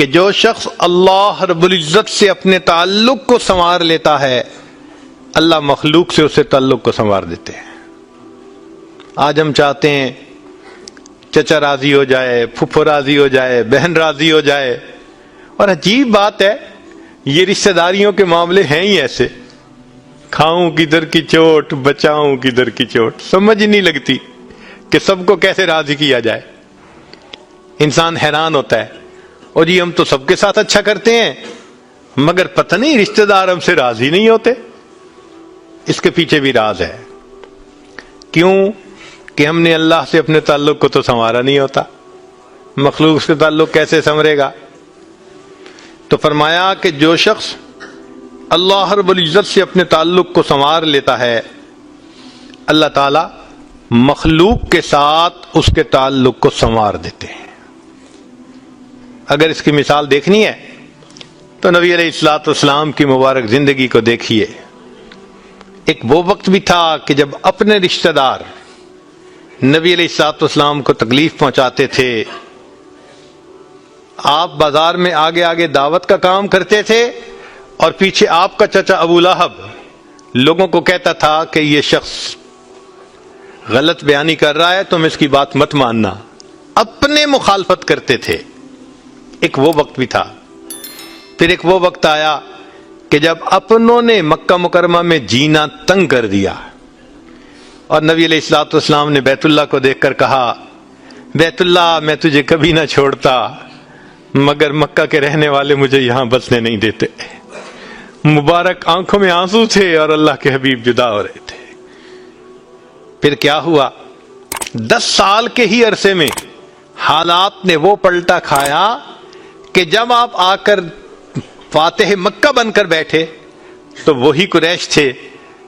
کہ جو شخص اللہ رب العزت سے اپنے تعلق کو سنوار لیتا ہے اللہ مخلوق سے اسے تعلق کو سنوار دیتے ہیں۔ آج ہم چاہتے ہیں چچا راضی ہو جائے، پھپھو راضی ہو جائے، بہن راضی ہو جائے، اور عجیب بات ہے یہ رشتہ داریوں کے معاملے ہیں ہی ایسے، کھاؤں کدھر کی چوٹ بچاؤں کدھر کی چوٹ، سمجھ ہی نہیں لگتی کہ سب کو کیسے راضی کیا جائے۔ انسان حیران ہوتا ہے، اور جی ہم تو سب کے ساتھ اچھا کرتے ہیں مگر پتہ نہیں رشتہ دار ہم سے راضی نہیں ہوتے۔ اس کے پیچھے بھی راز ہے، کیوں کہ ہم نے اللہ سے اپنے تعلق کو تو سنوارا نہیں ہوتا، مخلوق سے تعلق کیسے سنورے گا؟ تو فرمایا کہ جو شخص اللہ رب العزت سے اپنے تعلق کو سنوار لیتا ہے اللہ تعالی مخلوق کے ساتھ اس کے تعلق کو سنوار دیتے ہیں۔ اگر اس کی مثال دیکھنی ہے تو نبی علیہ الصلوۃ والسلام کی مبارک زندگی کو دیکھیے۔ ایک وہ وقت بھی تھا کہ جب اپنے رشتہ دار نبی علیہ الصلوۃ والسلام کو تکلیف پہنچاتے تھے، آپ بازار میں آگے آگے دعوت کا کام کرتے تھے اور پیچھے آپ کا چچا ابو لہب لوگوں کو کہتا تھا کہ یہ شخص غلط بیانی کر رہا ہے، تم اس کی بات مت ماننا، اپنے مخالفت کرتے تھے۔ ایک وہ وقت بھی تھا۔ پھر ایک وہ وقت آیا کہ جب اپنوں نے مکہ مکرمہ میں جینا تنگ کر دیا اور نبی علیہ الصلوۃ والسلام نے بیت اللہ کو دیکھ کر کہا بیت اللہ میں تجھے کبھی نہ چھوڑتا مگر مکہ کے رہنے والے مجھے یہاں بسنے نہیں دیتے۔ مبارک آنکھوں میں آنسو تھے اور اللہ کے حبیب جدا ہو رہے تھے۔ پھر کیا ہوا؟ 10 سال کے ہی عرصے میں حالات نے وہ پلٹا کھایا کہ جب آپ آ کر فاتح مکہ بن کر بیٹھے تو وہی قریش تھے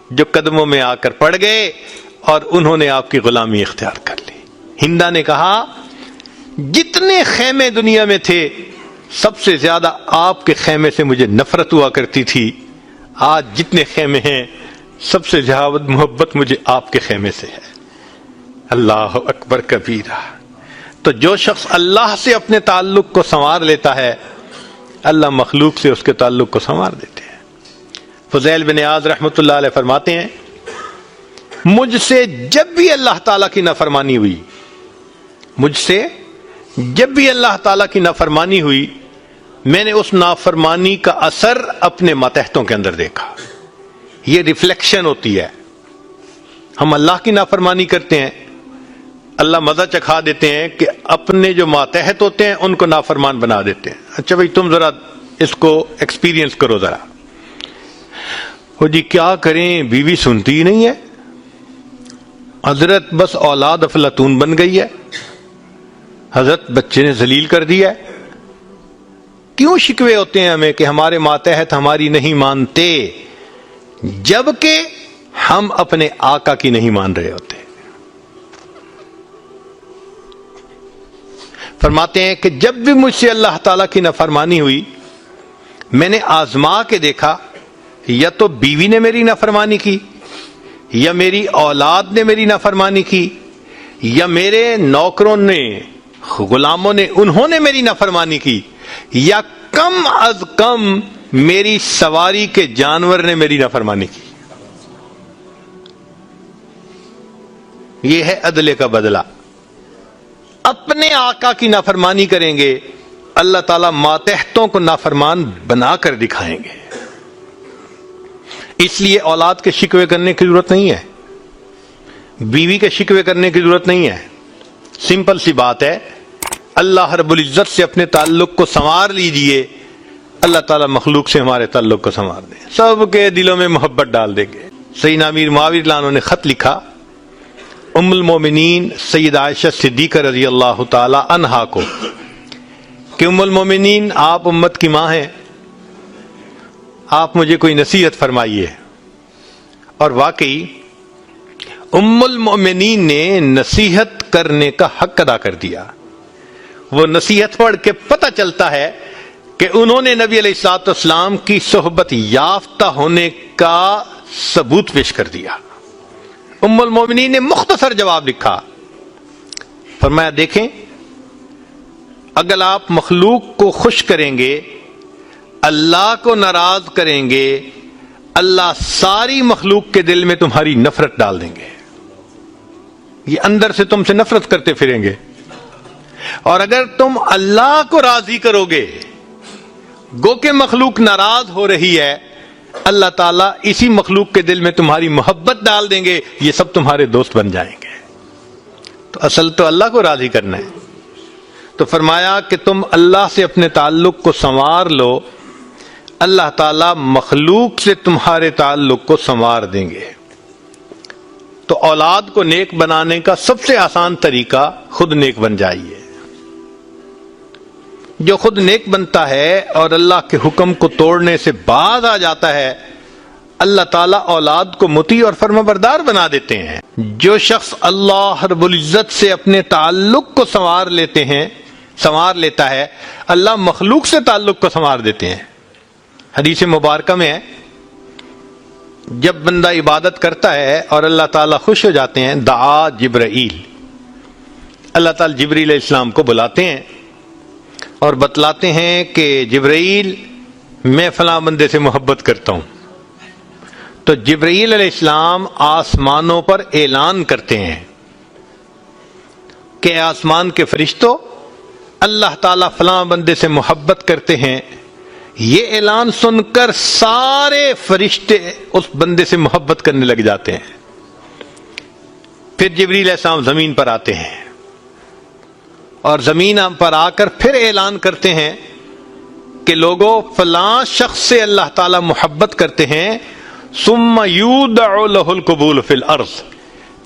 جو قدموں میں آ کر پڑ گئے اور انہوں نے آپ کی غلامی اختیار کر لی۔ ہندا نے کہا جتنے خیمے دنیا میں تھے سب سے زیادہ آپ کے خیمے سے مجھے نفرت ہوا کرتی تھی، آج جتنے خیمے ہیں سب سے زیادہ محبت مجھے آپ کے خیمے سے ہے۔ اللہ اکبر کبیرہ۔ تو جو شخص اللہ سے اپنے تعلق کو سنوار لیتا ہے اللہ مخلوق سے اس کے تعلق کو سنوار دیتے ہیں۔ فضیل بن عیاض رحمۃ اللہ علیہ فرماتے ہیں مجھ سے جب بھی اللہ تعالیٰ کی نافرمانی ہوئی، مجھ سے جب بھی اللہ تعالیٰ کی نافرمانی ہوئی میں نے اس نافرمانی کا اثر اپنے ماتحتوں کے اندر دیکھا۔ یہ ریفلیکشن ہوتی ہے، ہم اللہ کی نافرمانی کرتے ہیں، اللہ مزہ چکھا دیتے ہیں کہ اپنے جو ماتحت ہوتے ہیں ان کو نافرمان بنا دیتے ہیں۔ اچھا بھائی تم ذرا اس کو ایکسپیرینس کرو ذرا۔ وہ جی کیا کریں بیوی سنتی ہی نہیں ہے، حضرت بس اولاد افلاطون بن گئی ہے، حضرت بچے نے ذلیل کر دیا ہے۔ کیوں شکوے ہوتے ہیں ہمیں کہ ہمارے ماتحت ہماری نہیں مانتے جبکہ ہم اپنے آقا کی نہیں مان رہے ہوتے۔ فرماتے ہیں کہ جب بھی مجھ سے اللہ تعالیٰ کی نافرمانی ہوئی میں نے آزما کے دیکھا یا تو بیوی نے میری نافرمانی کی یا میری اولاد نے میری نافرمانی کی یا میرے نوکروں نے غلاموں نے انہوں نے میری نافرمانی کی یا کم از کم میری سواری کے جانور نے میری نافرمانی کی۔ یہ ہے عدل کا بدلہ۔ اپنے آقا کی نافرمانی کریں گے اللہ تعالیٰ ماتحتوں کو نافرمان بنا کر دکھائیں گے۔ اس لیے اولاد کے شکوے کرنے کی ضرورت نہیں ہے، بیوی کے شکوے کرنے کی ضرورت نہیں ہے۔ سمپل سی بات ہے، اللہ رب العزت سے اپنے تعلق کو سنوار لیجئے، اللہ تعالیٰ مخلوق سے ہمارے تعلق کو سنوار دیں، سب کے دلوں میں محبت ڈال دیں گے۔ سیدنا امیر معاویہ رضی اللہ عنہ نے خط لکھا ام المومنین سید عائشہ صدیقہ رضی اللہ تعالی عنہا کو کہ ام المومنین آپ امت کی ماں ہیں، آپ مجھے کوئی نصیحت فرمائیے۔ اور واقعی ام المومنین نے نصیحت کرنے کا حق ادا کر دیا۔ وہ نصیحت پڑھ کے پتہ چلتا ہے کہ انہوں نے نبی علیہ الصلوۃ والسلام کی صحبت یافتہ ہونے کا ثبوت پیش کر دیا۔ ام المومنین نے مختصر جواب لکھا، فرمایا دیکھیں اگر آپ مخلوق کو خوش کریں گے، اللہ کو ناراض کریں گے، اللہ ساری مخلوق کے دل میں تمہاری نفرت ڈال دیں گے، یہ اندر سے تم سے نفرت کرتے پھریں گے۔ اور اگر تم اللہ کو راضی کرو گے، گو کہ مخلوق ناراض ہو رہی ہے، اللہ تعالیٰ اسی مخلوق کے دل میں تمہاری محبت ڈال دیں گے، یہ سب تمہارے دوست بن جائیں گے۔ تو اصل تو اللہ کو راضی کرنا ہے۔ تو فرمایا کہ تم اللہ سے اپنے تعلق کو سنوار لو، اللہ تعالیٰ مخلوق سے تمہارے تعلق کو سنوار دیں گے۔ تو اولاد کو نیک بنانے کا سب سے آسان طریقہ خود نیک بن جائیے۔ جو خود نیک بنتا ہے اور اللہ کے حکم کو توڑنے سے باز آ جاتا ہے، اللہ تعالیٰ اولاد کو مطیع اور فرمانبردار بنا دیتے ہیں۔ جو شخص اللہ رب العزت سے اپنے تعلق کو سنوار لیتا ہے، اللہ مخلوق سے تعلق کو سنوار دیتے ہیں۔ حدیث مبارکہ میں ہے، جب بندہ عبادت کرتا ہے اور اللہ تعالیٰ خوش ہو جاتے ہیں، دعا جبرائیل، اللہ تعالیٰ جبریل علیہ السلام کو بلاتے ہیں اور بتلاتے ہیں کہ جبرائیل میں فلاں بندے سے محبت کرتا ہوں۔ تو جبرائیل علیہ السلام آسمانوں پر اعلان کرتے ہیں کہ آسمان کے فرشتوں، اللہ تعالیٰ فلاں بندے سے محبت کرتے ہیں۔ یہ اعلان سن کر سارے فرشتے اس بندے سے محبت کرنے لگ جاتے ہیں۔ پھر جبریل علیہ السلام زمین پر آتے ہیں اور زمین پر آ کر پھر اعلان کرتے ہیں کہ لوگوں، فلاں شخص سے اللہ تعالیٰ محبت کرتے ہیں، ثم یودع لہ القبول فی الارض،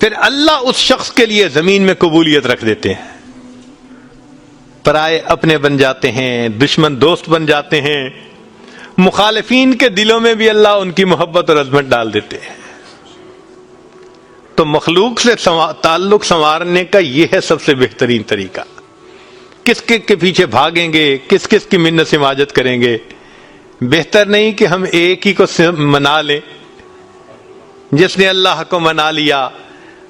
پھر اللہ اس شخص کے لیے زمین میں قبولیت رکھ دیتے ہیں۔ پرائے اپنے بن جاتے ہیں، دشمن دوست بن جاتے ہیں، مخالفین کے دلوں میں بھی اللہ ان کی محبت اور عظمت ڈال دیتے ہیں۔ تو مخلوق سے تعلق سنوارنے کا یہ ہے سب سے بہترین طریقہ۔ کس کے پیچھے بھاگیں گے، کس کی منت سماجت کریں گے؟ بہتر نہیں کہ ہم ایک ہی کو منا لیں؟ جس نے اللہ کو منا لیا،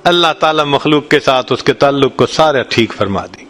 اللہ تعالیٰ مخلوق کے ساتھ اس کے تعلق کو سارا ٹھیک فرما دیں گے۔